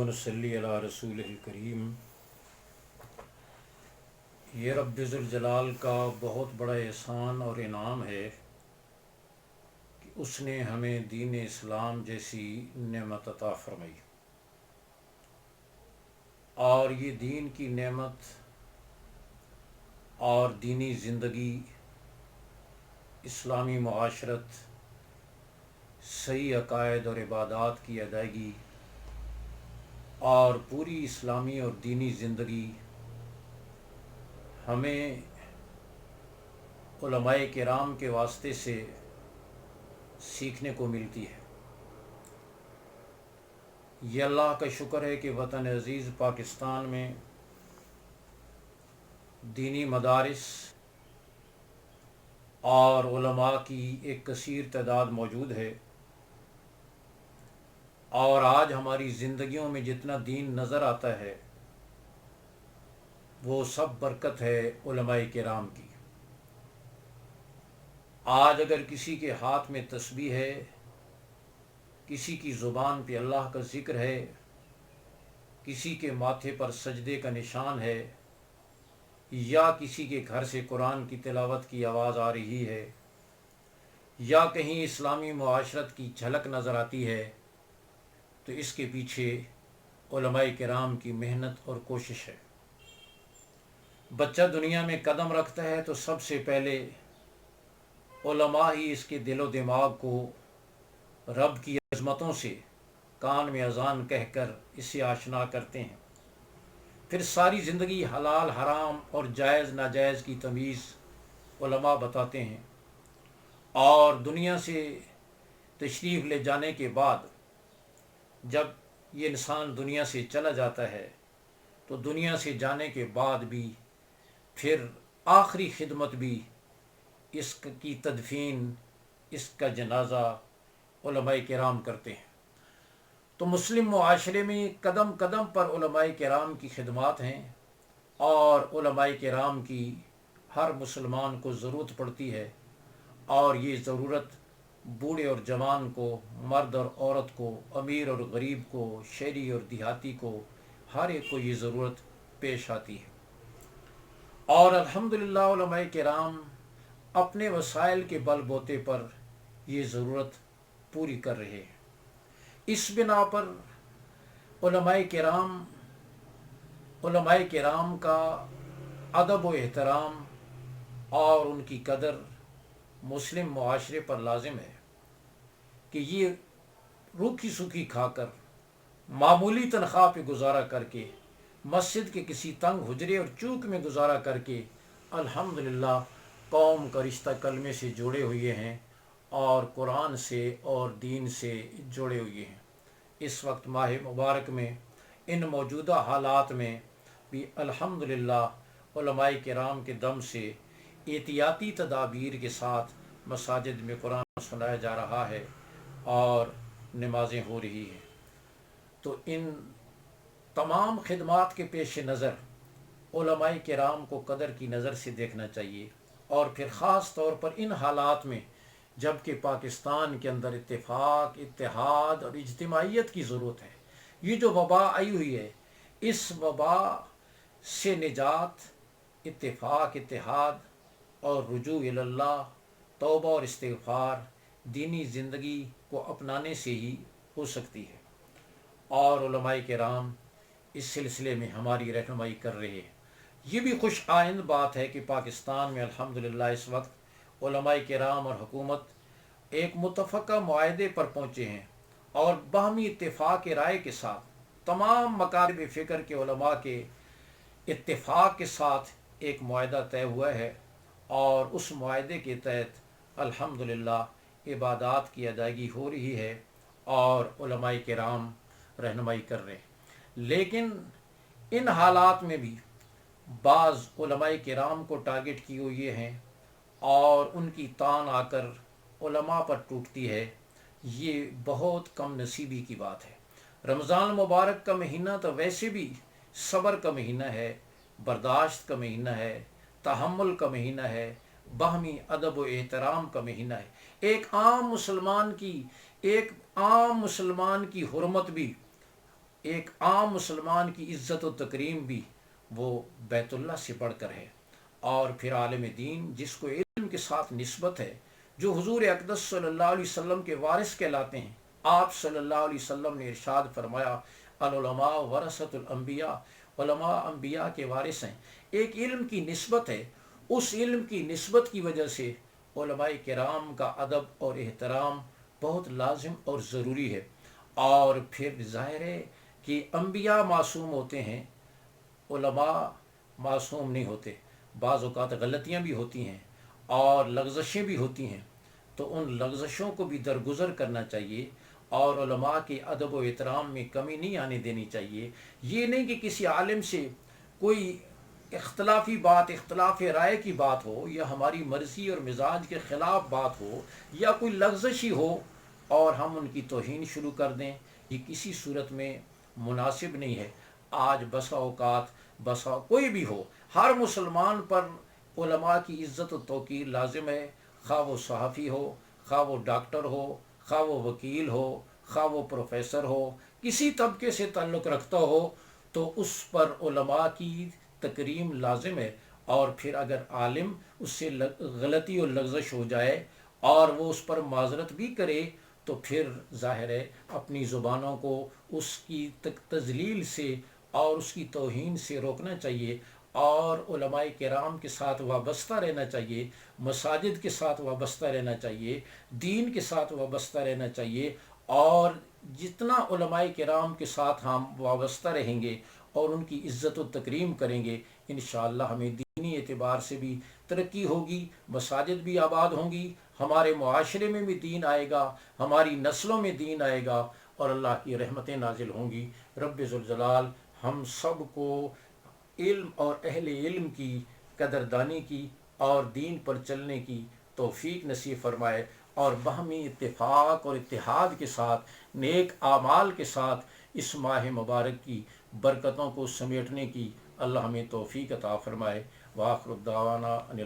ونصلی علی رسول الکریم۔ یہ رب ذوالجلال کا بہت بڑا احسان اور انعام ہے کہ اس نے ہمیں دین اسلام جیسی نعمت عطا فرمائی، اور یہ دین کی نعمت اور دینی زندگی، اسلامی معاشرت، صحیح عقائد اور عبادات کی ادائیگی اور پوری اسلامی اور دینی زندگی ہمیں علماء کرام کے واسطے سے سیکھنے کو ملتی ہے۔ یہ اللہ کا شکر ہے کہ وطن عزیز پاکستان میں دینی مدارس اور علماء کی ایک کثیر تعداد موجود ہے، اور آج ہماری زندگیوں میں جتنا دین نظر آتا ہے وہ سب برکت ہے علماء کرام کی۔ آج اگر کسی کے ہاتھ میں تسبیح ہے، کسی کی زبان پہ اللہ کا ذکر ہے، کسی کے ماتھے پر سجدے کا نشان ہے، یا کسی کے گھر سے قرآن کی تلاوت کی آواز آ رہی ہے، یا کہیں اسلامی معاشرت کی جھلک نظر آتی ہے، تو اس کے پیچھے علماء کرام کی محنت اور کوشش ہے۔ بچہ دنیا میں قدم رکھتا ہے تو سب سے پہلے علماء ہی اس کے دل و دماغ کو رب کی عظمتوں سے کان میں اذان کہہ کر اسے آشنا کرتے ہیں۔ پھر ساری زندگی حلال حرام اور جائز ناجائز کی تمیز علماء بتاتے ہیں، اور دنیا سے تشریف لے جانے کے بعد جب یہ انسان دنیا سے چلا جاتا ہے تو دنیا سے جانے کے بعد بھی پھر آخری خدمت بھی اس کی تدفین، اس کا جنازہ علماء کرام کرتے ہیں۔ تو مسلم معاشرے میں قدم قدم پر علماء کرام کی خدمات ہیں، اور علماء کرام کی ہر مسلمان کو ضرورت پڑتی ہے، اور یہ ضرورت بوڑھے اور جوان کو، مرد اور عورت کو، امیر اور غریب کو، شہری اور دیہاتی کو، ہر ایک کو یہ ضرورت پیش آتی ہے۔ اور الحمدللہ علماء کرام اپنے وسائل کے بل بوتے پر یہ ضرورت پوری کر رہے ہیں۔ اس بنا پر علماء کرام کا ادب و احترام اور ان کی قدر مسلم معاشرے پر لازم ہے کہ یہ روکھی سوکھی کھا کر، معمولی تنخواہ پہ گزارا کر کے، مسجد کے کسی تنگ حجرے اور چوک میں گزارا کر کے الحمدللہ قوم کا رشتہ کلمے سے جوڑے ہوئے ہیں اور قرآن سے اور دین سے جڑے ہوئے ہیں۔ اس وقت ماہ مبارک میں ان موجودہ حالات میں بھی الحمدللہ علماء کرام کے دم سے احتیاطی تدابیر کے ساتھ مساجد میں قرآن سنایا جا رہا ہے اور نمازیں ہو رہی ہیں۔ تو ان تمام خدمات کے پیش نظر علماء کرام کو قدر کی نظر سے دیکھنا چاہیے، اور پھر خاص طور پر ان حالات میں جب کہ پاکستان کے اندر اتفاق، اتحاد اور اجتماعیت کی ضرورت ہے۔ یہ جو وبا آئی ہوئی ہے، اس وبا سے نجات اتفاق، اتحاد اور رجوع اللہ، توبہ اور استغفار، دینی زندگی کو اپنانے سے ہی ہو سکتی ہے، اور علماء کرام اس سلسلے میں ہماری رہنمائی کر رہے ہیں۔ یہ بھی خوش آئند بات ہے کہ پاکستان میں الحمدللہ اس وقت علماء کرام اور حکومت ایک متفقہ معاہدے پر پہنچے ہیں، اور باہمی اتفاق رائے کے ساتھ تمام مکاتب فکر کے علماء کے اتفاق کے ساتھ ایک معاہدہ طے ہوا ہے، اور اس معاہدے کے تحت الحمدللہ عبادات کی ادائیگی ہو رہی ہے اور علماء کرام رہنمائی کر رہے ہیں۔ لیکن ان حالات میں بھی بعض علماء کرام کو ٹارگٹ کیے ہوئے ہیں، اور ان کی تان آ کر علماء پر ٹوٹتی ہے۔ یہ بہت کم نصیبی کی بات ہے۔ رمضان مبارک کا مہینہ تو ویسے بھی صبر کا مہینہ ہے، برداشت کا مہینہ ہے، تحمل کا مہینہ ہے، باہمی ادب و احترام کا مہینہ ہے۔ ایک عام مسلمان کی حرمت بھی ایک عام مسلمان کی عزت و تکریم بھی وہ بیت اللہ سے بڑھ کر ہے۔ اور پھر عالم دین جس کو علم کے ساتھ نسبت ہے، جو حضور اقدس صلی اللہ علیہ وسلم کے وارث کہلاتے ہیں۔ آپ صلی اللہ علیہ وسلم نے ارشاد فرمایا، العلماء ورثۃ الانبیاء، علماء انبیاء کے وارث ہیں۔ ایک علم کی نسبت ہے، اس علم کی نسبت کی وجہ سے علماء کرام کا ادب اور احترام بہت لازم اور ضروری ہے۔ اور پھر ظاہر ہے کہ انبیاء معصوم ہوتے ہیں، علماء معصوم نہیں ہوتے، بعض اوقات غلطیاں بھی ہوتی ہیں اور لغزشیں بھی ہوتی ہیں، تو ان لغزشوں کو بھی درگزر کرنا چاہیے اور علماء کے ادب و احترام میں کمی نہیں آنے دینی چاہیے۔ یہ نہیں کہ کسی عالم سے کوئی اختلافی بات، اختلاف رائے کی بات ہو، یا ہماری مرضی اور مزاج کے خلاف بات ہو، یا کوئی لغزش ہی ہو اور ہم ان کی توہین شروع کر دیں، یہ کسی صورت میں مناسب نہیں ہے۔ آج بسا اوقات، بسا کوئی بھی ہو، ہر مسلمان پر علماء کی عزت و توقیر لازم ہے، خواہ وہ صحافی ہو، خواہ وہ ڈاکٹر ہو، خواہ وہ وکیل ہو، خواہ وہ پروفیسر ہو، کسی طبقے سے تعلق رکھتا ہو، تو اس پر علماء کی تکریم لازم ہے۔ اور پھر اگر عالم اس سے غلطی اور لغزش ہو جائے اور وہ اس پر معذرت بھی کرے، تو پھر ظاہر ہے اپنی زبانوں کو اس کی تذلیل سے اور اس کی توہین سے روکنا چاہیے، اور علماء کرام کے ساتھ وابستہ رہنا چاہیے، مساجد کے ساتھ وابستہ رہنا چاہیے، دین کے ساتھ وابستہ رہنا چاہیے۔ اور جتنا علماء کرام کے ساتھ ہم وابستہ رہیں گے اور ان کی عزت و تکریم کریں گے، انشاءاللہ ہمیں دینی اعتبار سے بھی ترقی ہوگی، مساجد بھی آباد ہوں گی، ہمارے معاشرے میں بھی دین آئے گا، ہماری نسلوں میں دین آئے گا، اور اللہ کی رحمتیں نازل ہوں گی۔ رب ذوالجلال ہم سب کو علم اور اہل علم کی قدردانی کی اور دین پر چلنے کی توفیق نصیب فرمائے، اور باہمی اتفاق اور اتحاد کے ساتھ، نیک اعمال کے ساتھ اس ماہ مبارک کی برکتوں کو سمیٹنے کی اللہ ہمیں توفیق عطا فرمائے۔ وآخر الدعوانا ان